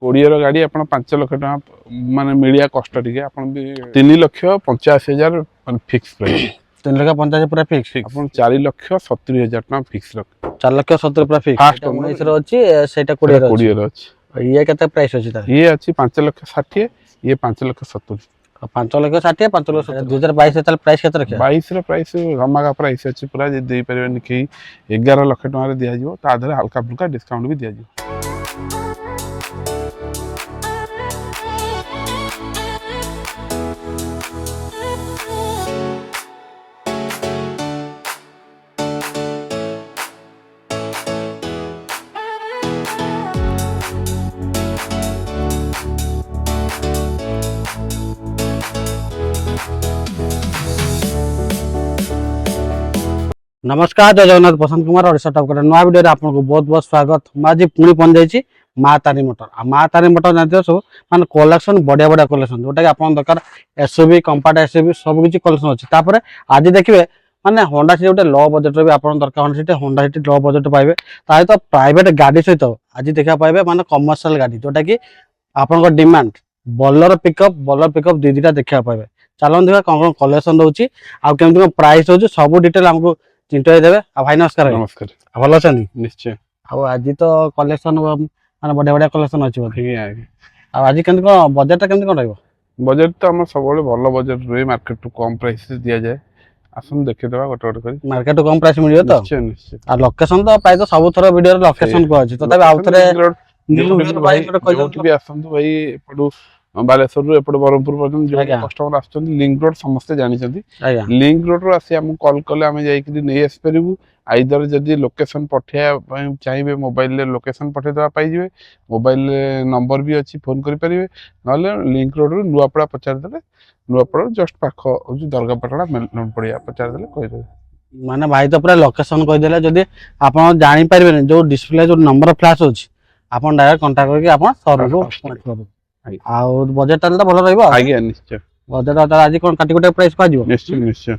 କୋଡ଼ିଏର ଗାଡ଼ି ଆପଣ 5 ଲକ୍ଷ ଟଙ୍କା ମାନେ ମିଳିବା କଷ୍ଟ ଟିକେ ଆପଣ ବି 3,85,000 ମାନେ ଫିକ୍ସ ପ୍ରାଇସ୍ 3,85,000 ପୁରା ଫିକ୍ସ ଆପଣ 4,70,000 ଟଙ୍କା ଫିକ୍ସ ରଖ 4,70,000 ପୁରା ଫିକ୍ସ ଫାଷ୍ଟ ଏଟା ଓନର 19 ର ଅଛି ସେଇଟା 20 ର ଅଛି 20 ର ଅଛି ଇଏ କେତେ ପ୍ରାଇସ୍ ଅଛି ତାର ଇଏ ଅଛି 5,60,000 ଇଏ 5,70,000 5,60,000 5,70,000 2022 ତାହେଲେ ପ୍ରାଇସ୍ କେତେ ରଖିବା 22 ର ପ୍ରାଇସ୍ ରମାଗା ପ୍ରାଇସ୍ ଅଛି ପୁରା ଯେ ଦେଇ ପାରିବେନି କେହି 11 ଲକ୍ଷ ଟଙ୍କାରେ ଦିଆଯିବ ତା ଦେହରେ ହାଲକା ଫୁଲକା ଡିସକାଉଣ୍ଟ ବି ଦିଆଯିବ। नमस्कार जय जगन्नाथ बसंत कुमार ओडिशा टॉप कर नया वीडियो आपको बहुत बहुत स्वागत मैं आज पुणी पहुंच जाइए माँ तारी मोटर माँ तारी मोटर जानते सब माने कलेक्शन बढ़िया बढ़िया कलेक्शन जोटा कि आपन दरकार एसयूवी कंपाक्ट एसयूवी सब किसी कलेक्शन अच्छी तापर आज देखिए माने होंडा सिटी गोटे लो बजेट भी आपन दरकार होंडा सिटी लो बजेट पाइबे ता तो प्राइवेट गाड़ी सहित आज देखा पाइबे माने कमर्शियल गाड़ी जोटा कि आपन डिमांड बोलेरो पिकअप दी दुटा देखा पाइबे चलो देखा कौन कौन कलेक्शन रोचे आमती प्राइस रोचे सब डिटेल हमको चिंटू देवे भाई नमस्कार नमस्कार भल अच्छा निश्चय आज तो कलेक्शन माने बढ़िया बढ़िया कलेक्शन अच्छी आज केमती कौन बजेट केमती कौन रही बजेट तो आम सब भल बजेट रही मार्केट टू कम प्राइस दि जाए आसन देखिदेवा गोटे गोटे कर मार्केट कम प्राइस मिल तो निश्चय निश्चय आ लोकेशन तो प्राय तो सब थर वीडियो लोकेशन को अछि तथापि आउ थरे भी आसंतु भाई एपटू बालेश्वर एपटे ब्रह्मपुर पर्यटन जो कस्टमर आसुचंती लिंक रोड समस्ते जानिचंती लिंक रोड रो आसी हम कॉल कले हम जाई कि नै आस परिबु आइदर जदी लोकेशन पठिया चाहिए मोबाइल लोकेशन पठे देवा पाई जिवे मोबाइल नंबर भी अच्छी फोन करि परिबे नले लिंक रोड रो नुआपड़ा पचार देले नुआपड़ा जस्ट पाख दरगापाटଣା मेन पड़िया पचार देले कहि देबे माने भाई तो पूरा लोकेशन कहि देले जदी आपन जानि परिबे जो डिस्प्ले जो नंबर फ्लैश होछि आपन डायरेक्ट कांटेक्ट करके आपन सर को पॉइंट करबे आउ बजेट ताले तो भलो रहइबो आज्ञा निश्चय बजेट तो आज कोन काटी कोटे प्राइस को जिवो निश्चय निश्चय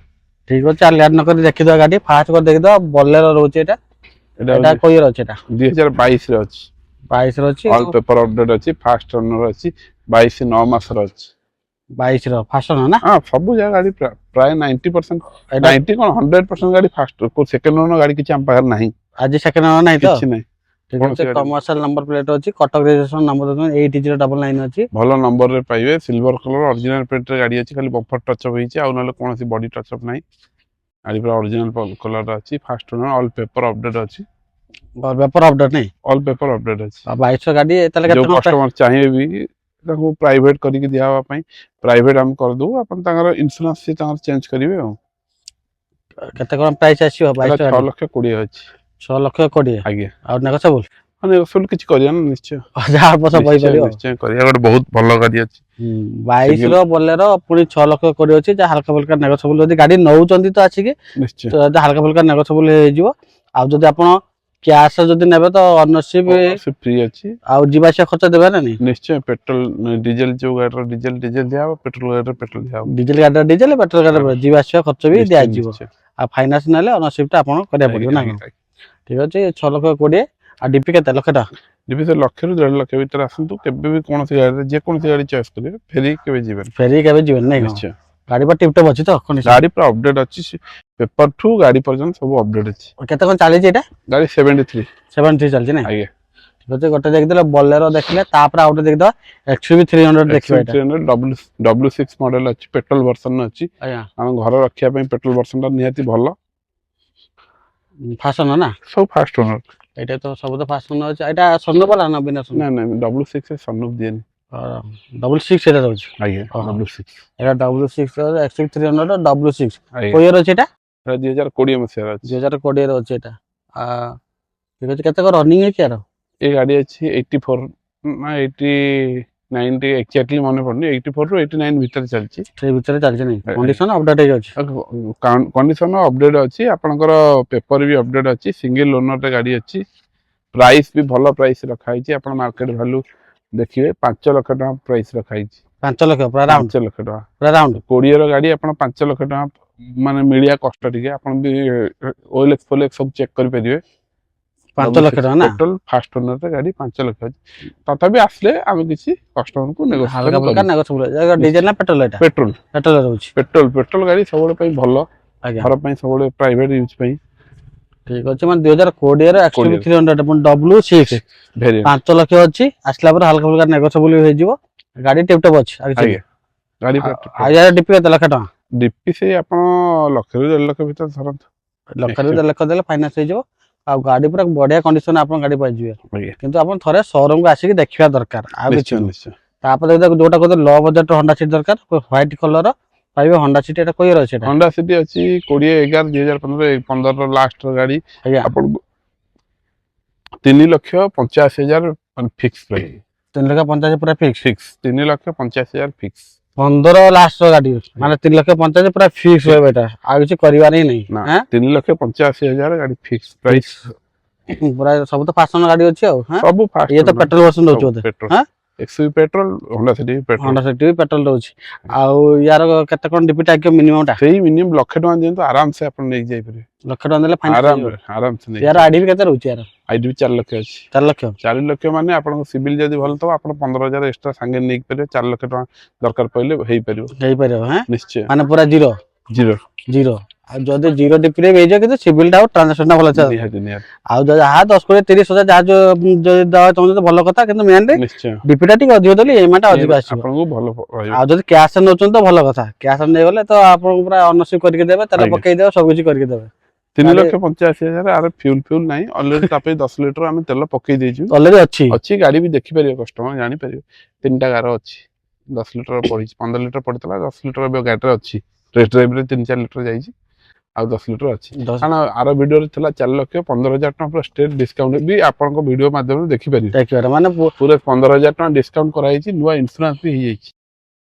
ठीक अछि आ लेट न कर देखि दो गाड़ी फास्ट कर देखि दो बोलेरो रहउछि एटा कोइ रहउछि एटा 2022 रे अछि 22 रो अछि ऑल पेपर अपडेट अछि फास्ट रनर अछि 22 9 मास रो अछि 22 रो फास्ट रनर ना हां सब जगह गाड़ी प्राय 90% 90 कोन 100% गाड़ी फास्ट को सेकंड रनर गाड़ी किछ हम पाखर नाही आज सेकंड रनर नाही तो किछ नाही ठीक अछि कमर्शियल नंबर प्लेट अछि कटक रजिस्ट्रेशन नंबर 8099 अछि भलो नंबर रे पाइबे सिल्वर कलर ओरिजिनल पेट रे गाड़ी अछि खाली बम्पर टच अप होईछि आ नले कोनोसी बॉडी टच अप नाही गाड़ी पूरा ओरिजिनल कलर अछि fast runner all paper update अछि पेपर अपडेट नहीं ऑल पेपर अपडेट अछि 2200 गाड़ी तले जो कस्टमर चाहिए भी ताको प्राइवेट करी के दियावा पई प्राइवेट हम कर दू अपन ताकर इंश्योरेंस से ताकर चेंज करिवे हो केते कोन प्राइस आसीयो 2200 6 लक्ष 20 अछि 6 लक्ष 20 आगे और नेगोशिएबल माने उसूल किछ करिया ना निश्चय 1000 पैसा पई परियो निश्चय करिया गोटे बहुत भलो गाड़ी अछि 22 रो बोलेरो पुनी 6 लक्ष 20 अछि जे हल्का फुल्का नेगोशिएबल जदी गाड़ी नउचंती तो आछि के निश्चय तो हल्का फुल्का नेगोशिएबल हे जिवो आ जदी आपण कैश जदी नेबे तो ओनरशिप फ्री अछि आ जीवासिया खर्च देबे ना नहीं निश्चय पेट्रोल डीजल जो गाड़ी डीजल दिया पेट्रोल गाड़ी पेट्रोल दिया डीजल गाड़ी डीजल पेट्रोल गाड़ी जीवासिया खर्च भी दिया जिवो आ फाइनेंस नेले ओनरशिप ता आपण करिया पड़ियो ना ठीक अछि 6 लक्ष 20 आ डीपी केते लक्षटा डीपी से लक्ष रु 1.5 लक्ष भीतर आसंतु केबे भी कोनोसी गाड़ी जे कोनोसी गाड़ी चॉइस करिवे फेरी केबे जीवन नहीं निश्चय गाड़ी पर टिप टॉप अछि तो गाड़ी पर अपडेट अछि पेपर टू गाड़ी पर्यंत सब अपडेट अछि केते कोन चाली एटा गाड़ी 73 चलछि ना आगे ठीक अछि गोटे देख देले बोलेरो देखले तापर आउट देख दो एक्सयूवी 300 देखिबा एटा 300 W6 मॉडल अछि पेट्रोल वर्जन अछि हम घर रखिया पे पेट्रोल वर्जन ता निहाती भलो फास्ट ना सब फास्ट ओनर एटा तो सब तो फास्ट ओनर अछि एटा सन्नूप वाला ना बिना ना ना W6 से सन्नूप देनी W6 एटा रहउछि आगे W6 एटा W6 एक्सयूवी 300 W6 कोयर अछि एटा 2020 मसिया अछि 2020 रो अछि एटा आ ठीक अछि केते को रनिंग है क्यारो ए गाड़ी अछि 84 ना 90 एक्जेक्टली माने पड़नी 84 रो 89 भीतर चलछि से भीतर चलछि नहीं कंडीशन अपडेट है अछि कंडीशन अपडेट अछि आपनकर पेपर भी अपडेट अछि सिंगल ओनर रे गाड़ी अछि प्राइस भी भलो प्राइस रखाई छी आपण मार्केट वैल्यू देखिए 5 लाख टका प्राइस रखाई छी 5 लाख पूरा राउंड 5 लाख टका पूरा राउंड 20 रो गाड़ी आपण 5 लाख टका माने मिलिया कष्ट टिके आपण भी ओएलएक्स फोलेक्स सब चेक करि परिबे 5 ଲକ୍ଷ ଟଙ୍କା ନା ପେଟ୍ରୋଲ ଫାଷ୍ଟ ଓନର ଗାଡି 5 ଲକ୍ଷ ଅଛି। ତଥାପି ଆସିଲେ ଆମେ କିଛି କଷ୍ଟମରକୁ ହାଲକା ଫୁଲକା ନେଗୋସିଏବଲ। ଡିଜେଲ ନା ପେଟ୍ରୋଲ ଏଟା? ପେଟ୍ରୋଲ ପେଟ୍ରୋଲ ରହୁଛି। ପେଟ୍ରୋଲ ଗାଡି ସବୁବେଳେ ପାଇଁ ଭଲ, ଆଜ୍ଞା ଘର ପାଇଁ ସବୁବେଳେ ପ୍ରାଇଭେଟ ୟୁଜ ପାଇଁ। ଠିକ ଅଛି ମାନେ 2020 ର XUV 300 ପୁଣି W6 ଭେରିଏଣ୍ଟ 5 ଲକ୍ଷ ଅଛି। ଆସିଲା ପରେ ହାଲକା ଫୁଲକା ନେଗୋସିଏବଲ ହେଇଯିବ। ଗାଡି ଟିପ୍ ଟପ୍ ଅଛି। ଆଜ୍ଞା ଗାଡି ଆଉ ଯାର ଡିପି କେତେ ଲକ୍ଷ ଟଙ୍କା? ଡିପି ସେଇ ଆପଣ 1 ଲକ୍ଷ ରୁ 1.5 ଲକ୍ଷ ଭିତରେ ଧରନ୍ତୁ। 1 ରୁ 1.5 ଲକ୍ଷ ଦେଲେ ଫାଇନାନ୍ସ ହେଇଯିବ। ଆଉ ଗାଡି ପୁରା ବଢିଆ କଣ୍ଡିସନ ଆପଣ ଗାଡି ପାଇଯିବେ। ଆଜ୍ଞା କିନ୍ତୁ ଆପଣ ଥରେ ଶୋରୁମ କୁ ଆସିକି ଦେଖିବା ଦରକାର, ଆଉ କିଛି ନିଶ୍ଚୟ ନୁହଁ। ନିଶ୍ଚୟ। ତାପରେ ଯୋଉଟା କହୁଥିଲେ ଲ ବଜେଟ ହଣ୍ଡା ସିଟି ଦରକାର, ହ୍ୱାଇଟ କଲର ପାଇବେ ହଣ୍ଡା ସିଟି। ଏଟା କୋଇ ଅଛି? ଏଟା ହଣ୍ଡା ସିଟି ଅଛି 20/11/2015 ର ଲାଷ୍ଟ ର ଗାଡି। ଆଜ୍ଞା ଆପଣଙ୍କୁ 3,85,000 ଫିକ୍ସ ପ୍ରାଇସ୍। 3,85,000 ପୁରା ଫିକ୍ସ। 3,85,000 ଫିକ୍ସ। 15 ଲାଷ୍ଟ ର ଗାଡି ମାନେ 3,85,000 ପୁରା ଫିକ୍ସ ରହିବ। ଏଟା ଆଉ କିଛି କରିବାର ହିଁ ନାହିଁ। ନା 3,85,000 ଗାଡି ଫିକ୍ସ ପ୍ରାଇସ୍। ପୁରା ସବୁ ତ ଫାସନ ଗାଡି ଅଛି ଆଉ। ସବୁ ଫାଷ୍ଟ ଇଏ ତ ପେଟ୍ରୋଲ ଭର୍ସନ ଦଉଛି ବୋଧେ? ପେଟ୍ରୋଲ XUV ପେଟ୍ରୋଲ, ହଣ୍ଡା ସିଟି ପେଟ୍ରୋଲ। ହଣ୍ଡା ସିଟି ବି ପେଟ୍ରୋଲ ଦଉଛି। ଆଉ ୟାର କେତେ କଣ ଡିପି ଟାଇକ ମିନିମମ୍ ଟା? ସେଇ ମିନିମମ୍ 1 ଲକ୍ଷ ଟଙ୍କା ଦିଅନ୍ତୁ, ଆରାମସେ ଆପଣ ନେଇକି ଯାଇପାରିବେ। 1 ଲକ୍ଷ ଟଙ୍କା ଦେଲେ ଫାଇନାନ୍ସ ହେଇଯିବ। ଆରାମସେ ନେଇକି ୟାର ଆଇଡି ବି କେତେ ରହୁଛି? ୟାର ଆଇଡି 4 ଲକ୍ଷ ଅଛି। 4 ଲକ୍ଷ। 4 ଲକ୍ଷ ମାନେ ଆପଣଙ୍କ ସିବିଲ ଯଦି ଭଲ ଥିବ ଆପଣ 15,000 ଏକ୍ସଟ୍ରା ସାଙ୍ଗେ ନେଇକି ପାରିବେ। 4 ଲକ୍ଷ ଟଙ୍କା ଦରକାର ପଇଲେ ହେଇପାରିବ ନିଶ୍ଚୟ। ମାନେ ପୁରା ଜିରୋ ଜିରୋ। ଆଉ ଯଦି ଜିରୋ ଡିପି ରେ ହେଇଯିବ କିନ୍ତୁ ସିବିଲ ଟା ଆଉ ଟ୍ରାନ୍ଜାକ୍ସନ ଟା ଭଲ ଅଛି। ନିହାତି ଆଉ ଯାହା 10, 20, 30 ହଜାର ଯାହା ଯଦି ଦେବା ଚାହୁଁଛନ୍ତି ଭଲ କଥା, କିନ୍ତୁ ମେନଲି ନିଶ୍ଚୟ ଡିପି ଟା ଟିକେ ଅଧିକ ଦେଲେ ଇଏମଆଇ ଟା ଅଧିକ ଆସିବ। ଆପଣଙ୍କୁ ଭଲ ରହିବ। ଆଉ ଯଦି କ୍ୟାଶ ନେଉଛନ୍ତି ତ ଭଲ କଥା, କ୍ୟାଶ ନେଇଗଲେ ତ ଆପଣଙ୍କୁ ପୁରା ଅନରସିପ କରିକି ଦେବେ, ତେଲ ପକେଇ ଦେବେ, ସବୁ କିଛି କରିକି ଦେବେ। 3,85,000 ଆର ଫ୍ୟୁଲ ନାହିଁ ଅଲରେଡି। ତା ପାଇଁ 10 ଲିଟର ଆମେ ତେଲ ପକେଇ ଦେଇଛୁ, ଅଲରେଡି ଅଛି। ଗାଡି ବି ଦେଖିପାରିବେ, କଷ୍ଟମର ଜାଣିପାରିବେ। 3ଟା ଗାର ଅଛି, 10 ଲିଟର ପଡିଛି। 15 ଲିଟର ପଡିଥିଲା, 10 ଲିଟର ଏବେ ଗାଡିରେ ଅଛି। ଟେଷ୍ଟ ଡ୍ରାଇଭ ରେ 3-4 ଲିଟର ଯାଇଛି, ଆଉ 10 ଲିଟର ଅଛି। କାରଣ ଆର ଭିଡିଓରେ ଥିଲା 4,15,000 ଟଙ୍କା ପୁରା ଷ୍ଟେଟ ଡିସକାଉଣ୍ଟ ବି ଆପଣଙ୍କ ଭିଡିଓ ମାଧ୍ୟମରେ ଦେଖିପାରିବେ। ମାନେ ପୁରା 15,000 ଟଙ୍କା ଡିସକାଉଣ୍ଟ କରାଯାଇଛି, ନୂଆ ଇନ୍ସୁରାନ୍ସ ବି ହେଇଯାଇଛି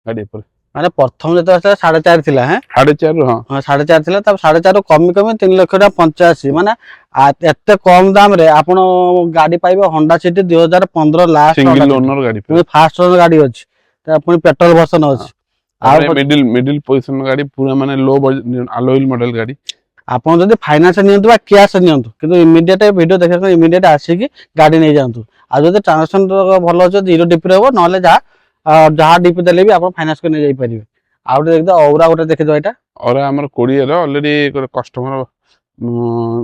ଗାଡି ଉପରେ। ମାନେ ପ୍ରଥମ ଯେତେବେଳେ 4.5 ଥିଲା, 4.5 ହଁ 4.5 ଥିଲା, ତାପରେ 4.5 ରୁ କମି 3,85,000। ମାନେ ଏତେ କମ ଦାମ ରେ ଆପଣ ଗାଡି ପାଇବେ। ହଣ୍ଡା ସିଟି 2015 ଲାଷ୍ଟ ସିଙ୍ଗଲ ଓନର ଗାଡି, ଫାଷ୍ଟ ଓନର ଗାଡି ଅଛି, ପୁଣି ପେଟ୍ରୋଲ ଭର୍ସନ ଅଛି। ଆଉ ମିଡିଲ ପୋଜିସନ ଗାଡି, ପୁରା ମାନେ लो ଆଲୋଇଲ ମଡେଲ ଗାଡି। ଆପଣ ଯଦି ଫାଇନାନ୍ସ ନିଅନ୍ତୁ ବା କ୍ୟାଶ ନିଅନ୍ତୁ, କିନ୍ତୁ ଇମିଡିଏଟ ଭିଡିଓ ଦେଖିବା ଇମିଡିଏଟ ଆସିକି ଗାଡି ନେଇଯାଆନ୍ତୁ। ଆଉ ଯଦି ଟ୍ରାନ୍ଜାକ୍ସନ ଭଲ ଅଛି, ଜିରୋ ଡିପି ରହିବ, ନହେଲେ ଯାହା ଡିପି ଦେଲେ ବି ଆପଣ ଫାଇନାନ୍ସ କରି ନେଇଯାଇପାରିବେ। ଆଉ ଗୋଟେ ଦେଖିଦ ଔରା ଗୋଟେ ଦେଖିଦ, ଏଇଟା ଔରା ଆମର 20 ର ଅଲରେଡି ଗୋଟେ କଷ୍ଟମର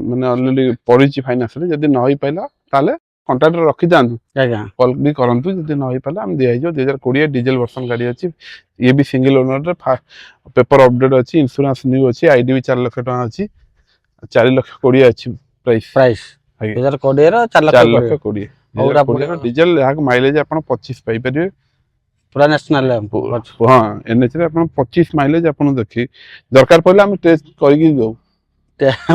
ମାନେ ଅଲରେଡି ପଡିଛି ଫାଇନାନ୍ସ ରେ। ଯଦି ନ ହେଇପାରିଲା ତାହେଲେ କଣ୍ଟାକ୍ଟରେ ରଖିଥାନ୍ତୁ, କଲ୍ ବି କରନ୍ତୁ। ଯଦି ନ ହେଇପାରିଲା ଆମେ ଦିଆହେଇଯିବ। 2020 ଡିଜେଲ ଭର୍ସନ ଗାଡି ଅଛି, ଇଏ ବି ସିଙ୍ଗଲ ଓନର, ପେପର ଅପଡେଟ ଅଛି, ଇନ୍ସୁରାନ୍ସ ନ୍ୟୁ ଅଛି, ଆଇଡି ବି 4 ଲକ୍ଷ ଟଙ୍କା ଅଛି। 4,20,000 ଅଛି ପ୍ରାଇସ୍। 2020 ର 4,20,000 ଡିଜେଲ, ଯାହାକୁ ମାଇଲେଜ ଆପଣ 25 ପାଇପାରିବେ ପୁରା ନ୍ୟାସନାଲ। ହଁ NH ରେ ଆପଣ 25 ମାଇଲେଜ ଆପଣ ଦେଖି, ଦରକାର ପଡ଼ିଲେ ଆମେ ଟେଷ୍ଟ କରିକି ଦଉ,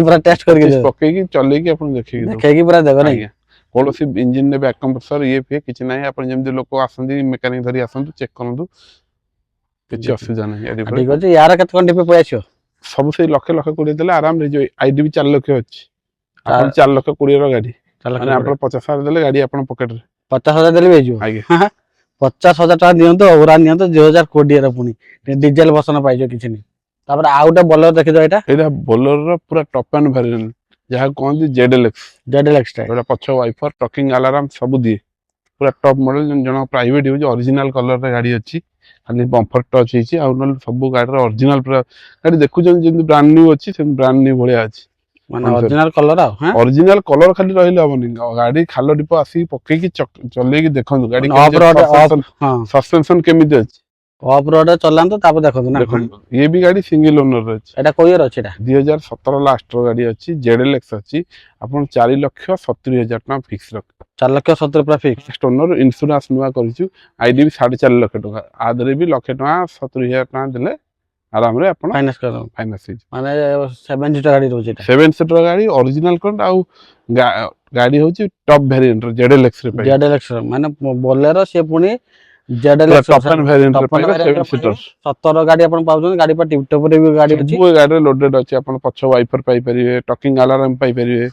ପୁରା ଟେଷ୍ଟ କରିକି ପକେଇକି ଚଲେଇକି ଆପଣ ଦେଖେଇକି ପୁରା ଦେବେ ନାଇଁ। କୌଣସି ଇଞ୍ଜିନ ରେ ବ୍ୟାକ୍ କମ୍ପ୍ରେସର ଇଏ ଫିଏ କିଛି ନାହିଁ। ଆପଣ ଯେମିତି ଲୋକ ଆସନ୍ତି ମେକାନିକ ଧରି ଆସନ୍ତୁ, ଚେକ୍ କରନ୍ତୁ, କିଛି ଅସୁବିଧା ନାହିଁ। ଠିକ ଅଛି। ୟାର କେତେ କଣ ଡିପି ପଳେଇ ଆସିବ? ସବୁ ସେଇ 1,20,000 ଦେଲେ ଆରାମ ହେଇଯିବ। ଆଇଡି ବି 4 ଲକ୍ଷ ଅଛି। ଆପଣ 4,20,000 ର ଗାଡି ମାନେ ଆପଣ 50,000 ଦେଲେ ଗାଡି ଆପଣ ପକେଟରେ 50,000 ଦେଲେ ବି ହେଇଯିବ। ଆଜ୍ଞା 50,000 ଟଙ୍କା ଦିଅନ୍ତୁ, ଔରା ନିଅନ୍ତୁ 2020 ର, ପୁଣି ଡିଜେଲ ଭର୍ସନ ପାଇଯିବ, କିଛି ନାହିଁ। ତାପରେ ଆଉ ଗୋଟେ ବୋଲେରୋ ଦେଖିଦ, ଏଇଟା ବୋଲେରୋ ର ପୁରା ଟପ୍ ଆଣ୍ଡ ଭେରିଏଣ୍ଟ, ଯାହାକୁ କହନ୍ତି ZLX। ଏଇଟା ପଛ ୱାଇଫର, ଟକିଂ ଆଲାରାମ ସବୁ ଦିଏ, ପୁରା ଟପ୍ ମଡେଲ। ଜଣଙ୍କ ପ୍ରାଇଭେଟ ୟୁଜ, ଅରିଜିନାଲ କଲର ରେ ଗାଡି ଅଛି, ଖାଲି ବମ୍ଫର ଟଚ୍ ହେଇଛି। ଆଉ ନହେଲେ ସବୁ ଗାଡିର ଅରିଜିନାଲ ପୁରା ଗାଡି ଦେଖୁଛନ୍ତି ଯେମିତି ବ୍ରାଣ୍ଡ ନ୍ୟୁ ଅଛି, ସେମିତି ବ୍ରାଣ୍ଡ ନ୍ୟୁ ଭଳିଆ ଅଛି। ମାନେ ଅରିଜିନାଲ କଲର, ଅରିଜିନାଲ କଲର ଖାଲି ରହିଲେ ହବନି, ଗାଡି ଖାଲ ଡିପ ଆସିକି ପକେଇକି ଚଲେଇକି ଦେଖନ୍ତୁ ଗାଡି ସସ୍ପେନସନ କେମିତି ଅଛି। ଅଫ ରୋଡ ଚଲାନ୍ତୁ, ତାପରେ ଦେଖନ୍ତୁ ନା। ଇଏ ବି ଗାଡି ସିଙ୍ଗଲ ଓନର ଅଛି। ଏଟା କୋଉ ଇୟର ଅଛି? ଏଟା 2017 ଲାଷ୍ଟ ର ଗାଡି ଅଛି, ZLX ଅଛି। ଆପଣ 4,70,000 ଟଙ୍କା ଫିକ୍ସ ରଖ, 4,70,000 ପୁରା ଫିକ୍ସ ଓନର। ଇନ୍ସୁରାନ୍ସ ନୂଆ କରିଛୁ, ଆଇଡି ବି 4.5 ଲକ୍ଷ ଟଙ୍କା, ଆଦେରେ ବି 1,70,000 ଟଙ୍କା ଦେଲେ ଆରାମରେ ଆପଣ ଫାଇନାନ୍ସ ହେଇଯିବ। ମାନେ 7 ସିଟର ଗାଡି ରହୁଛି, 7 ସିଟର ଗାଡି, ଅରିଜିନାଲ କଣ୍ଟ। ଆଉ ଗାଡି ହଉଛି ଟପ୍ ଭେରିଏଣ୍ଟ ର, ZLX ରେ ମାନେ ବୋଲେରୋ, ସେ ପୁଣି ZLX ଟପ୍ ଆଣ୍ଡ ଭେରିଏଣ୍ଟ ରେ ପାଇବେ 7 ସିଟର। 17 ଗାଡି ଆପଣ ପାଉଛନ୍ତି, ଗାଡି पर टिप टॉप रे भी गाड़ी ଅଛି। ସବୁ ଗାଡିରେ ଲୋଡେଡ ଅଛି, ଆପଣ ପଛ ୱାଇପର ପାଇପାରିବେ, ଟକିଂ ଆଲାର୍ମ ପାଇପାରିବେ,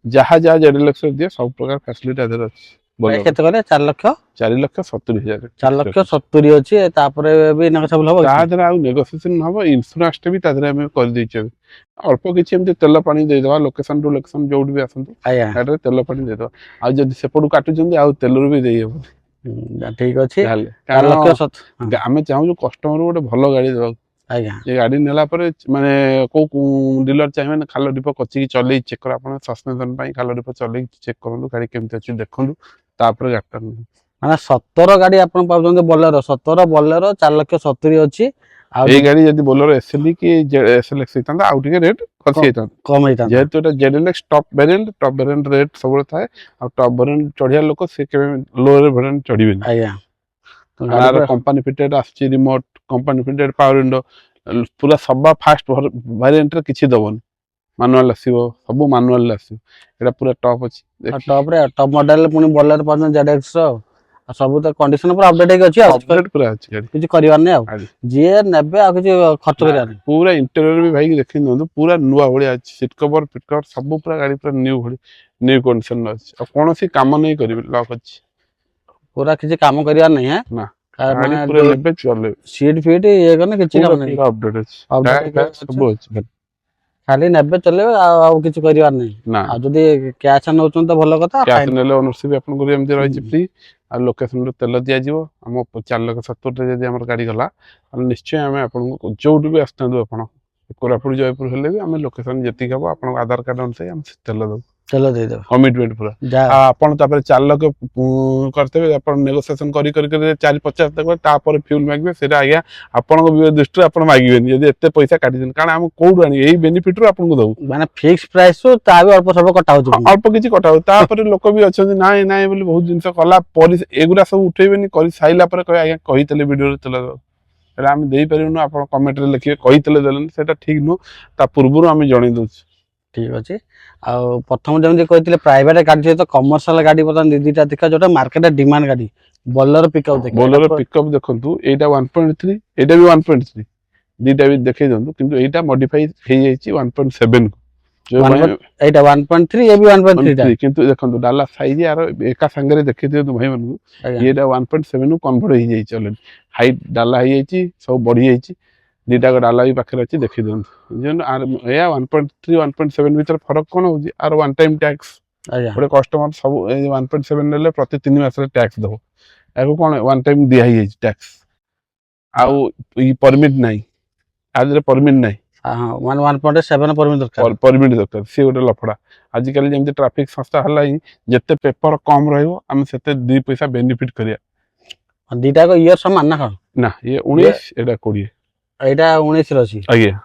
ଯାହା ZLX ରେ ଦିଏ ସବୁ ପ୍ରକାର ଫ୍ୟାସିଲିଟି ଆଦେରେ ଅଛି। ବୋଲେରୋ କେତେ କହିଲେ 4,70,000 4,70,000 ଅଛି ତାପରେ ବି ନେଗୋସିଏବଲ ହବ ତା ଦେହରେ ଆଉ ନେଗୋସିଏସନ ହବ ଇନ୍ସୁରାନ୍ସ ଟା ବି ତା ଦେହରେ ଆମେ କରିଦେଇଛୁ ଅଳ୍ପ କିଛି ଏମିତି ତେଲ ପାଣି ଦେଇଦବା ଲୋକେସନ ଟୁ ଲୋକେସନ ଯୋଉଠି ବି ଆସନ୍ତୁ ଆଜ୍ଞା ଗାଡ଼ିରେ ତେଲ ପାଣି ଦେଇଦବା ଆଉ ଯଦି ସେପଟୁ କାଟୁଛନ୍ତି ଆଉ ତେଲରୁ ବି ଦେଇହବନି ଠିକ ଅଛି ତାହେଲେ 4,70,000 ଆମେ ଚାହୁଁଛୁ କଷ୍ଟମର ଗୋଟେ ଭଲ ଗାଡି ଦେବାକୁ ଆଜ୍ଞା ଏ ଗାଡି ନେଲା ପରେ ମାନେ କୋଉ ଡିଲର ଚାହିଁବେ ଖାଲ ଡିପ କଚିକି ଚଲେଇ ଚେକ୍ କର ଆପଣ ସସ୍ପେନ୍ସନ ପାଇଁ ଖାଲ ଡିପ ଚଲେଇକି ଚେକ୍ କରନ୍ତୁ ଗାଡି କେମିତି ଅଛି ଦେଖନ୍ତୁ ତାପରେ ଗାଡିଟା ମାନେ 17 ଗାଡି ଆପଣ ପାଉଛନ୍ତି ବୋଲେରୋ 17 ବୋଲେରୋ 4,70,000 ଅଛି ଆଉ ଏଇ ଗାଡି ଯଦି ବୋଲେରୋ ଏସଏଲଇ କି ଏସଏଲଏକ୍ସ ହେଇଥାନ୍ତା ଆଉ ଟିକେ ରେଟ୍ ଖସି ହେଇଥାନ୍ତା କମ ହେଇଥାନ୍ତା ଯେହେତୁ ଏଟା ଜେଡଏଲଏକ୍ସ ଟପ୍ ଭେରିଏଣ୍ଟ ରେଟ୍ ସବୁବେଳେ ଥାଏ ଆଉ ଟପ୍ ଭେରିଏଣ୍ଟ ଚଢିଆ ଲୋକ ସେ କେବେ ଲୋ ଭେରିଏଣ୍ଟ ଚଢିବେନି ଆଜ୍ଞା ଆର କମ୍ପାନୀ ଫିଟେଡ୍ ଆସୁଛି remote company fitted power window ପୁରା ସବା ଫାଷ୍ଟ ଭେରିଏଣ୍ଟରେ କିଛି ଦବନି ମାନୁଆଲ ଆସିବ ସବୁ ମାନୁଆଲ ଆସିବ ଏଟା ପୁରା ଟପ୍ ଅଛି ଟପ୍ ରେ ଟପ୍ ମଡେଲ ପୁଣି ବୋଲେରୋ ପାଉଛନ୍ତି ZX ର ଆଉ ସବୁ ତ କଣ୍ଡିସନ ପୁରା ଅପଡେଟ୍ ହେଇକି ଅଛି ଆଉ ଅପଡେଟ୍ ପୁରା ଅଛି ଗାଡି କିଛି କରିବାର ନାହିଁ ଆଉ ଗାଡି ଯିଏ ନେବେ ଆଉ କିଛି ଖର୍ଚ୍ଚ କରିବାର ନାହିଁ ପୁରା ଇଣ୍ଟେରିୟର ବି ଭାଇକି ଦେଖି ନିଅନ୍ତୁ ପୁରା ନୂଆ ଭଳିଆ ଅଛି ସିଟ୍ କଭର ଫିଟ୍ କଭର ସବୁ ପୁରା ଗାଡି ପୁରା ନ୍ୟୁ କଣ୍ଡିସନ ଅଛି ଆଉ କୌଣସି କାମ ନେଇ କରିବେ ଲକ୍ ଅଛି ପୁରା କିଛି କାମ କରିବାର ନାହିଁ ନା ମାନେ ଗାଡି ପୁରା ନେବେ ଚଲେଇବେ ସିଟ୍ ଫିଟ୍ ଇଏ କଲେ କିଛି କାମ ନାହିଁ ପୁରା ଅପଡେଟ୍ ଅଛି ସବୁ ଅଛି ଖାଲି ନେବେ ଚଲେଇବେ ଆଉ କିଛି କରିବାର ନାହିଁ ନା ଆଉ ଯଦି କ୍ୟାସ୍ ନଉଛନ୍ତି ତ ଭଲ କଥା କ୍ୟାସ୍ ନେଲେ ଓନରସିପ ଆପଣଙ୍କୁ ଏମିତି ରହିଛି ଫ୍ରି ଆଉ ଲୋକେସନରେ ତେଲ ଦିଆଯିବ ଆମ 4,70,000 ଯଦି ଆମର ଗାଡି ଗଲା ତାହେଲେ ନିଶ୍ଚୟ ଆମେ ଆପଣଙ୍କୁ ଯୋଉଠି ବି ଆସିଥାନ୍ତୁ ଆପଣ କୋରାପୁଟ ଜୟପୁର ହେଲେ ବି ଆମେ ଲୋକେସନ ଯେତିକି ହବ ଆପଣଙ୍କ ଆଧାର କାର୍ଡ ଅନୁସାରେ ଆମେ ତେଲ ଦେବୁ ତେଲ ଦେଇଦେବ କମିଟମେଣ୍ଟ ପୁରା ଆଉ ଆପଣ ତାପରେ 4 ଲକ୍ଷ କରିଦେବେ ଆପଣ ନେଗୋସିଏସନ କରି 4,50,000 ଦେବେ ତାପରେ ଫ୍ୟୁଲ ମାଗିବେ ସେଇଟା ଆଜ୍ଞା ଆପଣଙ୍କ ଦୃଷ୍ଟିରୁ ଆପଣ ମାଗିବେନି ଯଦି ଏତେ ପଇସା କାଟିଛନ୍ତି କାରଣ ଆମେ କୋଉଠୁ ଆଣିବେ ଏଇ ବେନିଫିଟରୁ ଆପଣଙ୍କୁ ଦବୁ ମାନେ ଫିକ୍ସ ପ୍ରାଇସ୍ ତା ବି ଅଳ୍ପ ସବୁ କଟା ହଉଛି ଅଳ୍ପ କିଛି କଟା ହଉଛି ତାପରେ ଲୋକ ବି ଅଛନ୍ତି ନାଇଁ ନାଇଁ ବୋଲି ବହୁତ ଜିନିଷ କଲା ପରେ ଏଗୁଡା ସବୁ ଉଠେଇବେନି କରି ସାଇଲା ପରେ କହିବେ ଆଜ୍ଞା କହିଥିଲେ ଭିଡିଓରେ ତେଲ ଦେବାକୁ ସେଇଟା ଆମେ ଦେଇପାରିବୁନୁ ଆପଣ କମେଣ୍ଟରେ ଲେଖିବେ କହିଥିଲେ ଦେଲେନି ସେଇଟା ଠିକ ନୁହଁ ତା ପୂର୍ବରୁ ଆମେ ଜଣେଇ ଦଉଛୁ ଠିକ ଅଛି ଆଉ ପ୍ରଥମ ଯେମିତି କହିଥିଲେ ପ୍ରାଇଭେଟ ଗାଡି ସହିତ କମର୍ସିଆଲ ଗାଡି ବର୍ତ୍ତମାନ ଦିଟା ଦେଖିବା ଯୋଉଟା ମାର୍କେଟରେ ଡିମାଣ୍ଡ ଗାଡି ବୋଲେରୋ ପିକଅପ୍ ଦେଖିବା ବୋଲେରୋ ପିକଅପ୍ ଦେଖନ୍ତୁ ଏଇଟା 1.3 ଏଇଟା ବି 1.3 ଦିଟା ବି ଦେଖେଇ ଦିଅନ୍ତୁ କିନ୍ତୁ ଏଇଟା ମଡିଫାଇ ହେଇଯାଇଛି 1.7 କୁ ଏଇଟା 1.3 ଏ ବି 1.3 କିନ୍ତୁ ଦେଖନ୍ତୁ ଡାଲା ସାଇଜ ଆର ଏକା ସାଙ୍ଗରେ ଦେଖେଇ ଦିଅନ୍ତୁ ଭାଇମାନଙ୍କୁ ଏଇଟା 1.7 କୁ କନଭର୍ଟ ହେଇଯାଇଛି ଅଲରେଡି ହାଇଟ୍ ଡାଲା ହେଇଯାଇଛି ସବୁ ବଢି ଯାଇଛି ଦିଟା ଡାଲା ବି ପାଖରେ ଅଛି ଦେଖି ଦିଅନ୍ତୁ ଏଇଆ 1.3 1.7 ଭିତରେ ଫରକ କଣ ହଉଛି ଆର ୱାନ୍ ଟାଇମ୍ ଟ୍ୟାକ୍ସ ଗୋଟେ କଷ୍ଟମର ସବୁ 1.7 ନେଲେ ପ୍ରତି 3 ମାସରେ ଟ୍ୟାକ୍ସ ଦବ ଏହାକୁ କଣ ୱାନ୍ ଟାଇମ୍ ଦିଆ ହେଇଯାଇଛି ଟ୍ୟାକ୍ସ ଆଉ ପରମିଟ୍ ନାହିଁ ଆ ଦେହରେ ପରମିଟ୍ ନାହିଁ ମାନେ 1.7 ପରମିଟ୍ ଦରକାର ସିଏ ଗୋଟେ ଲଫଡା ଆଜିକାଲି ଯେମିତି ଟ୍ରାଫିକ ସଂସ୍ଥା ହେଲା ଯେତେ ପେପର କମ ରହିବ ଆମେ ସେତେ 2 ପଇସା ବେନିଫିଟ କରିବା ଦିଟା ଇୟର ସମାନ ନା କଣ ନା ଇଏ 19 ଏଇଟା 20 ଏଇଟା 19 ର ଅଛି ଆଜ୍ଞା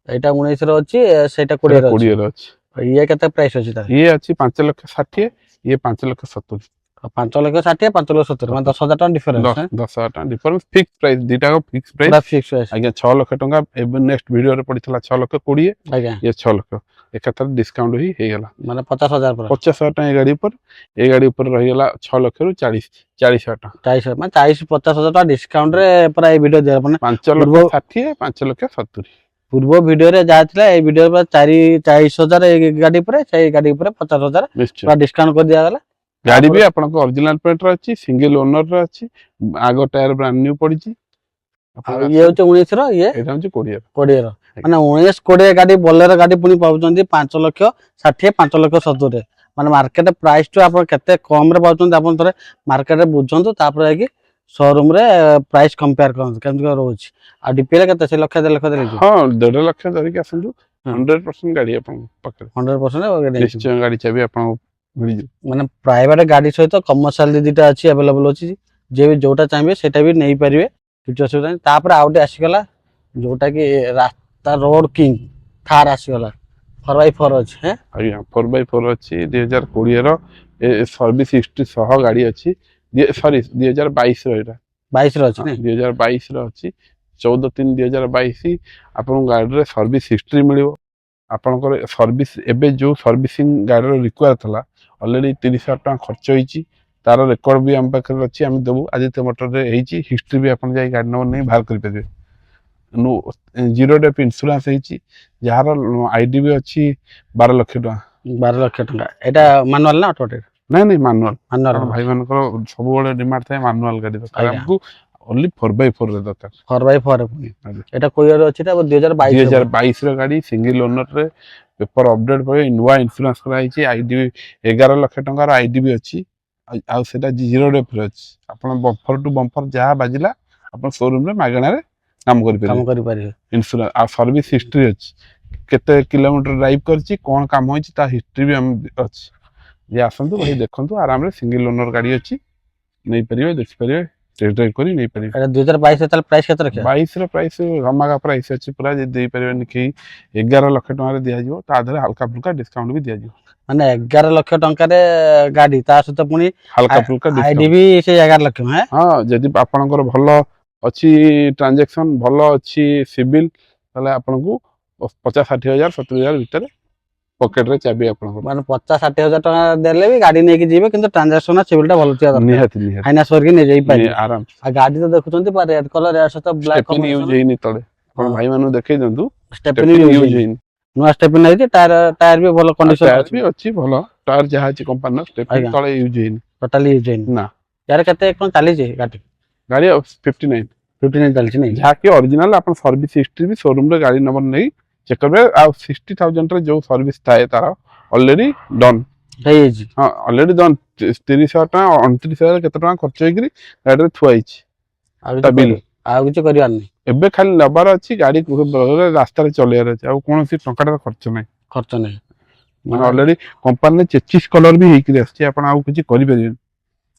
ଏଇଟା 19 ର ଅଛି ସେଇଟା 20 ର ଅଛି ଇଏ କେତେ ପ୍ରାଇସ୍ ଅଛି ତାର ଇଏ ଅଛି 5,60,000 ଇଏ 5,70,000 5,60,000 5,70,000 ମାନେ 10,000 ଟଙ୍କା ଡିଫରେନ୍ସ 10,000 ଟଙ୍କା ଡିଫରେନ୍ସ ଫିକ୍ସ ପ୍ରାଇସ୍ ଦିଟାକ ଫିକ୍ସ ପ୍ରାଇସ୍ ଆଜ୍ଞା 6 ଲକ୍ଷ ଟଙ୍କା ଏବେ ନେକ୍ସଟ ଭିଡିଓରେ ପଡିଥିଲା 6,20,000 ଆଜ୍ଞା ଇଏ 6 ଲକ୍ଷ ଏକାଥରେ ଡିସକାଉଣ୍ଟ ହେଇଗଲା ମାନେ 50,000 50,000 ଟଙ୍କା ଏ ଗାଡି ଉପରେ ରହିଗଲା 6 ଲକ୍ଷରୁ 40,000 ଟଙ୍କା 40,000 ମାନେ 50,000 ଟଙ୍କା ଡିସକାଉଣ୍ଟ ରେ ପୁରା ଏଇ ଭିଡିଓ ଦିଆ ମାନେ 5,60,000 5,70,000 ପୂର୍ବ ଭିଡିଓରେ ଯାହା ଥିଲା ଏଇ ଭିଡିଓ 40,000 ଏଇ ଗାଡି ଉପରେ ସେଇ ଗାଡି ଉପରେ 50,000 ପୁରା ଡିସକାଉଣ୍ଟ କରି ଦିଆଗଲା ଗାଡି ବି ଆପଣଙ୍କ ଅରିଜିନାଲ ପ୍ଲେଟର ଅଛି ସିଙ୍ଗଲ ଓନର ଅଛି ଆଗ ଟାୟାର ବ୍ରାଣ୍ଡ ନ୍ୟୁ ପଡିଛି ଇଏ ହଉଛି 19 ର ଇଏ ଏଇଟା ହଉଛି 20 ର ମାନେ 19-20 ଗାଡି ବୋଲେରୋ ଗାଡି ପୁଣି ପାଉଛନ୍ତି 5,60,000 5,70,000 ମାନେ ମାର୍କେଟ ପ୍ରାଇସ୍ ଟୁ ଆପଣ କେତେ କମ ରେ ପାଉଛନ୍ତି ଆପଣ ଥରେ ମାର୍କେଟରେ ବୁଝନ୍ତୁ ତାପରେ ଯାଇକି ଶୋରୁମ ରେ ପ୍ରାଇସ୍ କମ୍ପେୟାର କରନ୍ତୁ କେମିତି କଣ ରହୁଛି ଆଉ ଡିପିରେ କେତେ ସେ ଲକ୍ଷ 1.5 ଲକ୍ଷ ଧରିକି ହଁ 1.5 ଲକ୍ଷ ଧରିକି ଆସନ୍ତୁ 100% ଗାଡି ଆପଣଙ୍କ ପାଖରେ 100% ନିଶ୍ଚୟ ଗାଡି ଚାବି ଆପଣଙ୍କୁ ମିଳିଯିବ ମାନେ ପ୍ରାଇଭେଟ ଗାଡି ସହିତ କମର୍ସିଆଲ ଦିଟା ଅଛି ଆଭେଲେବଲ ଅଛି ଯିଏ ବି ଯୋଉଟା ଚାହିଁବେ ସେଇଟା ବି ନେଇପାରିବେ କିଛି ଅସୁବିଧା ନାହିଁ ତାପରେ ଆଉ ଗୋଟେ ଆସିଗଲା ଯୋଉଟା କି ରାସ୍ତା ରୋଡ କିଙ୍ଗ ଥାର ଆସିଗଲା 4x4 ଅଛି ଆଜ୍ଞା 4x4 ଅଛି 2020 ର ସର୍ଭିସ ହିଷ୍ଟ୍ରି ସହ ଗାଡି ଅଛି ସରି 2022 ର ଏଇଟା 22 ର ଅଛି 2022 ର ଅଛି 14/3/2022 ଆପଣଙ୍କ ଗାଡିରେ ସର୍ଭିସ ହିଷ୍ଟ୍ରି ମିଳିବ ଆପଣଙ୍କର ସର୍ଭିସ ଏବେ ଯୋଉ ସର୍ଭିସିଂ ଗାଡିର ରିକ୍ୱାର ଥିଲା ଅଲରେଡି 30,000 ଟଙ୍କା ଖର୍ଚ୍ଚ ହେଇଛି ତାର ରେକର୍ଡ ବି ଆମ ପାଖରେ ଅଛି ଆମେ ଦେବୁ ଆଦିତ୍ୟ ମୋଟରରେ ହେଇଛି ହିଷ୍ଟ୍ରି ବି ଆପଣ ଯାଇ ଗାଡି ନମ୍ବର ନେଇ ବାହାର କରିପାରିବେ 0 ଡେଟ୍ ଇନ୍ସୁରାନ୍ସ ହେଇଛି ଯାହାର ଆଇଡି ବି ଅଛି 12 ଲକ୍ଷ ଟଙ୍କା 12 ଲକ୍ଷ ଟଙ୍କା ଏଇଟା ମାନୁଆଲ ନା ଅଟୋମେଟିକ୍ ନାଇଁ ନାଇଁ ମାନୁଆଲ ମାନୁଆଲ ଭାଇ ମାନଙ୍କର ସବୁବେଳେ ଡିମାଣ୍ଡ ଥାଏ ମାନୁଆଲ ଗାଡି ଦରକାର ଆମକୁ ଓନ୍ଲି 4x4 ରେ ଦରକାର 4x4 ପୁଣି ଏଟା କୋଉ ଇୟର ଅଛି ଏଟା 2022 ର ଗାଡି ସିଙ୍ଗଲ ଓନର ରେ ପେପର ଅପଡେଟ ପରେ ନୂଆ ଇନ୍ସୁରାନ୍ସ କରାଯାଇଛି ଆଇଡି 11 ଲକ୍ଷ ଟଙ୍କାର ଆଇଡି ବି ଅଛି ଆଉ ସେଟା 0 ଡେଫ୍ ରେ ଅଛି ଆପଣ ବମ୍ପର ଟୁ ବମ୍ପର ଯାହା ବାଜିଲା ଆପଣ ଶୋରୁମ ରେ ମାଗଣାରେ କାମ କରିପାରିବେ ଇନ୍ସୁରାନ୍ସ ଆଉ ସର୍ଭିସ ହିଷ୍ଟ୍ରି ଅଛି କେତେ କିଲୋମିଟର ଡ୍ରାଇଭ କରିଛି କଣ କାମ ହେଇଛି ତା ହିଷ୍ଟ୍ରି ବି ଅଛି ଯେ ଆସନ୍ତୁ ଭାଇ ଦେଖନ୍ତୁ ଆରାମରେ ସିଙ୍ଗଲ ଓନର ଗାଡି ଅଛି ନେଇପାରିବେ ଦେଖିପାରିବେ ଟେଷ୍ଟ ଡ୍ରାଇଭ କରି ନେଇପାରିବେ 2022 ତାହେଲେ ପ୍ରାଇସ୍ କେତେ ରଖିବା 22 ର ପ୍ରାଇସ୍ ରମାଗା ପ୍ରାଇସ୍ ଅଛି ପୁରା ଯଦି ଦେଇପାରିବେନି କେହି 11 ଲକ୍ଷ ଟଙ୍କାରେ ଦିଆଯିବ ତା ଦେହରେ ହାଲକା ଫୁଲକା ଡିସକାଉଣ୍ଟ ବି ଦିଆଯିବ ମାନେ 11 ଲକ୍ଷ ଟଙ୍କାରେ ଗାଡି ତା ସହିତ ପୁଣି ହାଲକା ଫୁଲକା ଆଇଡି ବି ସେ 11 ଲକ୍ଷ ହଁ ଯଦି ଆପଣଙ୍କର ଭଲ ଅଛି ଟ୍ରାଞ୍ଜାକ୍ସନ ଭଲ ଅଛି ସିବିଲ ତାହେଲେ ଆପଣଙ୍କୁ 50-60 ହଜାର 70 ହଜାର ଭିତରେ ପକେଟ ରେ ଚାବି ଆପଣଙ୍କର ମାନେ 50-60 ହଜାର ଟଙ୍କା ଦେଲେ ବି ଗାଡି ନେଇକି ଯିବେ କିନ୍ତୁ ଟ୍ରାଞ୍ଜାକ୍ସନ ସିବିଲ ଟା ଭଲ ଥିବା ଦରକାର ନିହାତି ଫାଇନାନ୍ସ କରିକି ନେଇ ଯାଇ ପାରିବେ ଆରାମ ଆଉ ଗାଡି ତ ଦେଖୁଛନ୍ତି ପୁରା ରେଡ୍ କଲର ୟା ସହିତ ବ୍ଲାକ୍ ଷ୍ଟେପନି ୟୁଜ ହେଇନି ତଳେ ଆପଣ ଭାଇ ମାନଙ୍କୁ ଦେଖେଇ ଦିଅନ୍ତୁ ଷ୍ଟେପନି ୟୁଜ ହେଇନି ନୂଆ ଷ୍ଟେପନି ହେଇଛି ଟାୟାର ବି ଭଲ କଣ୍ଡିସନ ଟାୟାର ବି ଅଛି ଭଲ ଟାୟାର ଯାହା ଅଛି କମ୍ପାନୀର ଷ୍ଟେପନି ତଳେ ୟୁଜ ହେଇନି ଟୋଟାଲି ୟୁଜ ହେଇନି ନା यार କେତେ କଣ ଚାଲିଛି ଗାଡି 59 ଚାଲିଛି ନାଇଁ ଯାହାକି ଅରିଜିନାଲ ଆପଣ ସର୍ଭିସ ହିଷ୍ଟ୍ରି ବି ଶୋରୁମ ରେ ଗାଡି ନମ୍ବର ନେଇ ଚେକ୍ କରିବେ ଆଉ 60,000 ରେ ଯୋଉ ସର୍ଭିସ ଥାଏ ତାର ଅଲରେଡି ଡନ୍ ହେଇଯାଇଛି ହଁ ଅଲରେଡି ଡନ୍ 30,000 ଟଙ୍କା 29,000 କେତେ ଟଙ୍କା ଖର୍ଚ୍ଚ ହେଇକିରି ଗାଡିରେ ଥୁଆ ହେଇଛି ଆଉ କିଛି କରିବାର ନାହିଁ ଏବେ ଖାଲି ନେବାର ଅଛି ଗାଡି ରାସ୍ତାରେ ଚଲେଇବାର ଅଛି ଆଉ କୌଣସି ଟଙ୍କାଟାର ଖର୍ଚ୍ଚ ନାହିଁ ମାନେ ଅଲରେଡି କମ୍ପାନୀରେ 23 କଲର ବି ହେଇକିରି ଆସିଛି ଆପଣ ଆଉ କିଛି କରିପାରିବେନି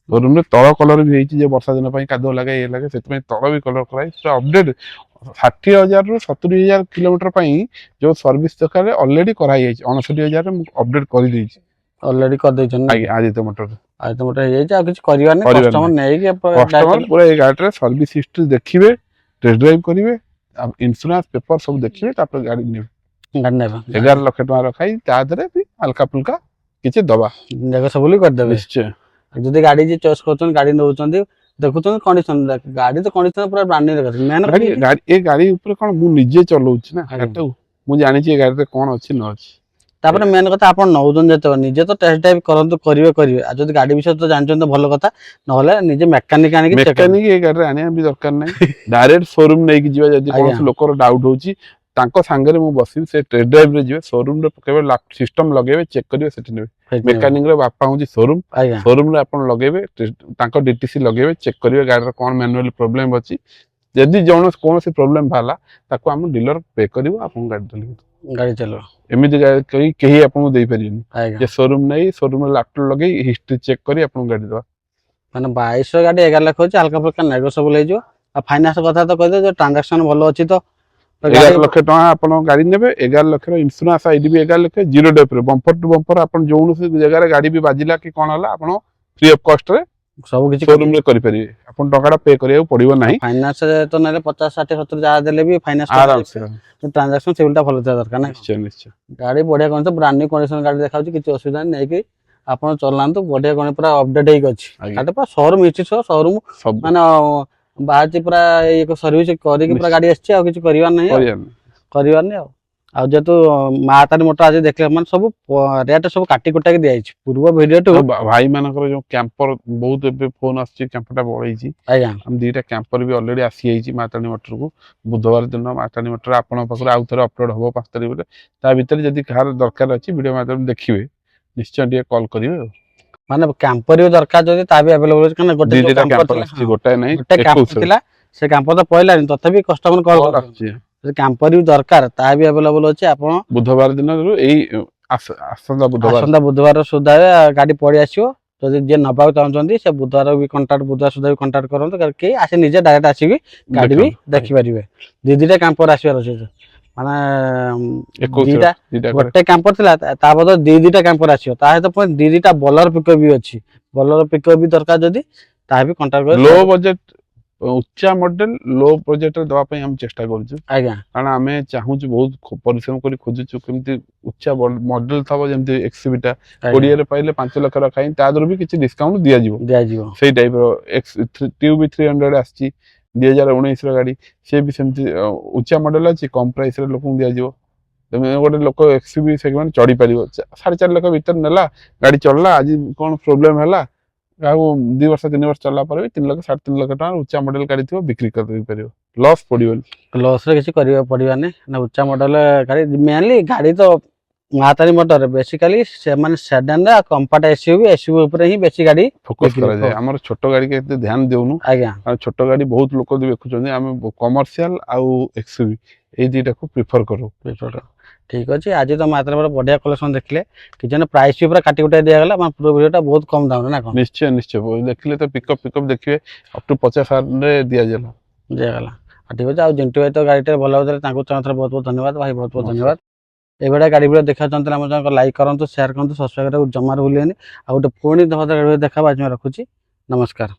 ଶୋରୁମରେ ତଳ କଲର ବି ହେଇଛି ଯେ ବର୍ଷା ଦିନ ପାଇଁ କାଦୁଅ ଲାଗେ ଇଏ ଲାଗେ ସେଥିପାଇଁ ତଳ ବି କଲର କରାଯାଇଛି ପୁରା ଅପଡେଟ 60,000 ରୁ 70,000 କିଲୋମିଟର ପାଇଁ ଯୋଉ ସର୍ଭିସ ଦରକାର ଅଲରେଡି କରାଯାଇଛି 59,000 ମୁଁ ଅପଡେଟ କରିଦେଇଛି ଅଲରେଡି କରିଦେଇଛନ୍ତି ଆଜ୍ଞା ଆଦିତ୍ୟ ମୋଟର ହେଇଯାଇଛି ଆଉ କିଛି କରିବାର ନାହିଁ କଷ୍ଟମର ନେଇକି କଷ୍ଟମର ପୁରା ଏଇ ଗାଡିରେ ସର୍ଭିସ ହିଷ୍ଟ୍ରି ଦେଖିବେ ଟେଷ୍ଟ ଡ୍ରାଇଭ କରିବେ ଇନ୍ସୁରାନ୍ସ ପେପର ସବୁ ଦେଖିବେ ତାପରେ ଗାଡି ନେବେ 11 ଲକ୍ଷ ଟଙ୍କା ରଖାଇ ତା ଦେହରେ ବି ହାଲକା ଫୁଲକା କିଛି ଦବା ସବୁ କରିଦେବେ ନିଶ୍ଚୟ ଯଦି ଗାଡି ଯିଏ ଚଏସ୍ କରୁଛନ୍ତି ଗାଡି ନଉଛନ୍ତି ଦେଖୁଛନ୍ତି କଣ୍ଡିସନ ଗାଡି ତ କଣ୍ଡିସନ ପୁରା ବ୍ରାଣ୍ଡ ନ୍ୟୁ ଏ ଗାଡି ଉପରେ କଣ ମୁଁ ନିଜେ ଚଲଉଛି ନା ଗାଡିଟାକୁ ମୁଁ ଜାଣିଛି ଏ ଗାଡିରେ କଣ ଅଛି ନ ଅଛି ତାପରେ ମେନ୍ କଥା ଆପଣ ନଉଛନ୍ତି ଯେତେବେଳେ ନିଜେ ତ ଟେଷ୍ଟ ଡ୍ରାଇଭ କରନ୍ତୁ କରିବେ ଆଉ ଯଦି ଗାଡି ବିଷୟରେ ତ ଜାଣିଛନ୍ତି ଭଲ କଥା ନହେଲେ ନିଜେ ମେକାନିକ ଆଣିକି ମେକାନିକ ଏ ଗାଡିରେ ଆଣିବା ବି ଦରକାର ନାହିଁ ଡାଇରେକ୍ଟ ଶୋରୁମ ନେଇକି ଯିବା ଯଦି କୌଣସି ଲୋକର ଡାଉଟ ହଉଛି ତାଙ୍କ ସାଙ୍ଗରେ ମୁଁ ବସିବି ସେ ଟେଷ୍ଟ ଡ୍ରାଇଭ ରେ ଯିବେ ଶୋରୁମ ରେ କେବେ ସିଷ୍ଟମ ଲଗେଇବେ ଚେକ୍ କରିବେ ସେଠି ନେବେ ମେକାନିକ ର ବାପା ହଉଛି ଶୋରୁମ ରେ ଆପଣ ଲଗେଇବେ ତାଙ୍କ ଡିଟିସି ଲଗେଇବେ ଚେକ୍ କରିବେ ଗାଡିର କଣ ମ୍ୟାନୁଆଲି ପ୍ରୋବ୍ଲେମ ଅଛି ଯଦି କୌଣସି ପ୍ରୋବ୍ଲେମ ବାହାରିଲା ତାକୁ ଆମ ଡିଲର ପେ କରିବ ଆପଣଙ୍କ ଗାଡି ଚଲେଇବ ଏମିତି କେହି ଆପଣଙ୍କୁ ଦେଇପାରିବେନି ଯେ ଶୋରୁମ ନେଇ ଶୋରୁମରେ ଲାପଟପ ଲଗେଇ ହିଷ୍ଟ୍ରି ଚେକ୍ କରି ଆପଣଙ୍କୁ ଗାଡି ଦେବା ମାନେ 22 ଗାଡି 11 ଲକ୍ଷ ଅଛି ହାଲକା ଫୁଲକା ନେଗୋସିଏବଲ ହେଇଯିବ ଆଉ ଫାଇନାନ୍ସ କଥା ତ କହିଦେ ଯେ ଟ୍ରାଞ୍ଜାକ୍ସନ ଭଲ ଅଛି ତ 11 ଲକ୍ଷ ଟଙ୍କା ଆପଣ ଗାଡି ନେବେ 11 ଲକ୍ଷର ଇନ୍ସୁରାନ୍ସ ଆଇଡି ବି 11 ଲକ୍ଷ 0 ଡେଫ୍ ରେ ବମ୍ପର ଟୁ ବମ୍ପର ଆପଣ ଯୋଉଠି ଜାଗାରେ ଗାଡି ବି ବାଜିଲା କି କଣ ହେଲା ଆପଣ ଫ୍ରି ଅଫ କଷ୍ଟ ରେ ସବୁ କିଛି ଶୋରୁମ ରେ କରିପାରିବେ ଆପଣ ଟଙ୍କାଟା ପେ କରିବାକୁ ପଡିବ ନାହିଁ ଫାଇନାନ୍ସ ତ ନେଲେ 50-60-70 ଯାହା ଦେଲେ ବି ଫାଇନାନ୍ସ ଟ୍ରାଞ୍ଜାକ୍ସନ ସେଗୁଡା ଭଲ ଥିବା ଦରକାର ନା ନିଶ୍ଚୟ ଗାଡି ବଢିଆ କଣ୍ଡିସନ ବ୍ରାଣ୍ଡ ନ୍ୟୁ କଣ୍ଡିସନ ଗାଡି ଦେଖାଉଛି କିଛି ଅସୁବିଧା ନେଇକି ଆପଣ ଚଲାନ୍ତୁ ବଢିଆ କଣ ପୁରା ଅପଡେଟ ହେଇକି ଅଛି ଗାଡି ପୁରା ସୋରୁମ ହିଷ୍ଟ୍ରି ସହ ସୋରୁମ ମାନେ ବାହାରିଛି ପୁରା ସର୍ଭିସ କରିକି ପୁରା ଗାଡି ଆସିଛି ଆଉ କିଛି କରିବାର ନାହିଁ ଆଉ ଯେହେତୁ ମା ତାରିଣୀ ମୋଟର ଆଜି ଦେଖିଲେ ମାନେ ସବୁ ରେଟ୍ ସବୁ କାଟି କୁଟାକି ଦିଆଯାଇଛି ପୂର୍ବ ଭିଡିଓ ଭାଇ ମାନଙ୍କର ଯୋଉ କ୍ୟାମ୍ପର ବହୁତ ଏବେ ଫୋନ ଆସୁଛି କ୍ୟାମ୍ପରଟା ବଢେଇଛି ଆଜ୍ଞା ଆମେ 2ଟା କ୍ୟାମ୍ପର ବି ଅଲରେଡି ଆସିଯାଇଛି ମା ତାରିଣୀ ମୋଟରକୁ ବୁଧବାର ଦିନ ମା ତାରିଣୀ ମୋଟର ଆପଣଙ୍କ ପାଖରେ ଆଉ ଥରେ ଅପଲୋଡ ହବ 5 ତାରିଖରେ ତା ଭିତରେ ଯଦି କାହାର ଦରକାର ଅଛି ଭିଡିଓ ମାଧ୍ୟମରେ ଦେଖିବେ ନିଶ୍ଚୟ ଟିକେ କଲ୍ କରିବେ ମାନେ କ୍ୟାମ୍ପର ବି ଦରକାର ଯଦି ତା ବି ଆଭେଲେବଲ ଅଛି କାରଣ ଗୋଟେ ଗୋଟାଏ ନାହିଁ ଗୋଟେ କ୍ୟାମ୍ପର ଥିଲା ସେ କ୍ୟାମ୍ପର ତ ପଇଲାନି ତଥାପି କଷ୍ଟମର କଲ୍ କରୁଛି କ୍ୟାମ୍ପର ବି ଦରକାର ତା ବି ଆଭେଲେବଲ ଅଛି ଆପଣ ବୁଧବାର ଦିନରୁ ଏଇ ଆସନ୍ତା ବୁଧବାର ସୁଦ୍ଧା ଗାଡି ପଡି ଆସିବ ଯଦି ଯିଏ ନବାକୁ ଚାହୁଁଛନ୍ତି ସେ ବୁଧବାର ସୁଦ୍ଧା ବି କଣ୍ଟାକ୍ଟ କରନ୍ତୁ କେହି ଆସି ନିଜେ ଡାଇରେକ୍ଟ ଆସିକି ଗାଡି ବି ଦେଖିପାରିବେ 2ଟା କ୍ୟାମ୍ପର ଆସିବାର ଅଛି ମାନେ ଗୋଟେ କ୍ୟାମ୍ପର ଥିଲା ତା ବଦଳ 2ଟା କ୍ୟାମ୍ପର ଆସିବ ତା ସହିତ ପୁଣି 2ଟା ବୋଲର ପିକଅପ୍ ବି ଅଛି ବୋଲର ପିକଅପ୍ ବି ଦରକାର ଯଦି ତାହା ବି କଣ୍ଟାକ୍ଟ କରିବେ ଲୋ ବଜେଟ ଉଚ୍ଚା ମଡେଲ ଲୋ ବଜେଟ ରେ ଦବା ପାଇଁ ଆମେ ଚେଷ୍ଟା କରୁଛୁ ଆଜ୍ଞା କାରଣ ଆମେ ଚାହୁଁଛୁ ବହୁତ ପରିଶ୍ରମ କରି ଖୋଜୁଛୁ କେମିତି ଉଚ୍ଚା ମଡେଲ ଥବ ଯେମିତି ଏକ୍ସବିଟା 20 ରେ ପାଇଲେ 5 ଲକ୍ଷ ରଖାଇ ତା ଦେହରୁ ବି କିଛି ଡିସକାଉଣ୍ଟ ଦିଆଯିବ ସେଇ ଟାଇପ ର ଟ୍ୟୁବି 300 ଆସିଛି 2019 ର ଗାଡି ସେ ବି ସେମିତି ଉଚ୍ଚା ମଡେଲ ଅଛି କମ ପ୍ରାଇସ ରେ ଲୋକଙ୍କୁ ଦିଆଯିବ তুমি ଗୋଟେ ଲୋକ XUV ସେଗମେଣ୍ଟ ଚଢି ପାରିବ 4.5 ଲକ୍ଷ ଭିତରେ ନେଲା ଗାଡି ଚଳିଲା ଆଜି କଣ ପ୍ରୋବ୍ଲେମ ହେଲା କାହାକୁ 2 ବର୍ଷ 3 ବର୍ଷ ଚଲା ପରେ ବି 3 ଲକ୍ଷ 3.5 ଲକ୍ଷ ଟଙ୍କା ଉଚ୍ଚା ମଡେଲ ଗାଡି ଥିବ ବିକ୍ରି କରିଦେଇ ପାରିବ ଲସ୍ ପଡିବନି ଲସ୍ରେ କିଛି କରିବାକୁ ପଡ଼ିବନି ନା ଉଚ୍ଚା ମଡେଲ ଗାଡ଼ି ମେନଲି ଗାଡ଼ି ତ ମା ତାରିଣୀ ମୋଟର ବେସିକାଲି ସେମାନେ ସେଡାନ ଆଉ କମ୍ପାକ୍ଟ ଏସୟୁଭି ଉପରେ ହିଁ ବେଶୀ ଗାଡ଼ି ଫୋକସ କରାଯାଏ ଆମର ଛୋଟ ଗାଡି କେ ଏତେ ଧ୍ୟାନ ଦେଉନୁ ଆଜ୍ଞା ଆଉ ଛୋଟ ଗାଡି ବହୁତ ଲୋକ ଦେଖୁଛନ୍ତି ଆମେ କମର୍ସିଆଲ ଆଉ XUV ଏଇ ଦିଟାକୁ ପ୍ରିଫର କରୁ ଠିକ ଅଛି ଆଜି ତ ମା ତାରିଣୀ ବଢିଆ କଲେକ୍ସନ ଦେଖିଲେ କିଛି ଜଣ ପ୍ରାଇସ୍ ବି ପୁରା କାଟି କୁଟାଇ ଦିଆଗଲା ମାନେ ପୁରା ଭିଡ଼ିଓଟା ବହୁତ କମ ଦାମରେ ନା କ'ଣ ନିଶ୍ଚୟ ନିଶ୍ଚୟ ଦେଖିଲେ ତ ପିକଅପ୍ ଦେଖିବେ ଅପ୍ ଟୁ 50,000 ରେ ଦିଆଗଲା ଠିକ ଅଛି ଆଉ ଜିଣ୍ଟୁ ଭାଇ ତ ଗାଡ଼ିଟା ଭଲ ଲାଗୁଥିଲା ତାଙ୍କୁ ଚାହୁଁଥିଲେ ବହୁତ ବହୁତ ଧନ୍ୟବାଦ ଭାଇ ବହୁତ ବହୁତ ଧନ୍ୟବାଦ ଏଇଭଳିଆ ଗାଡ଼ି ଭିଡ଼ିଓ ଦେଖିବାକୁ ଚାହୁଁଥିଲେ ଆମ ଜଣକ ଲାଇକ୍ କରନ୍ତୁ ସେୟାର କରନ୍ତୁ ସବସ୍କ୍ରାଇବ୍ କରିବାକୁ ଜମାରୁ ଭୁଲିବେନି ଆଉ ଗୋଟେ ପୁଣି ଗାଡ଼ି ଦେଖା ଆଜି ମୁଁ ରଖୁଛି ନମସ୍କାର।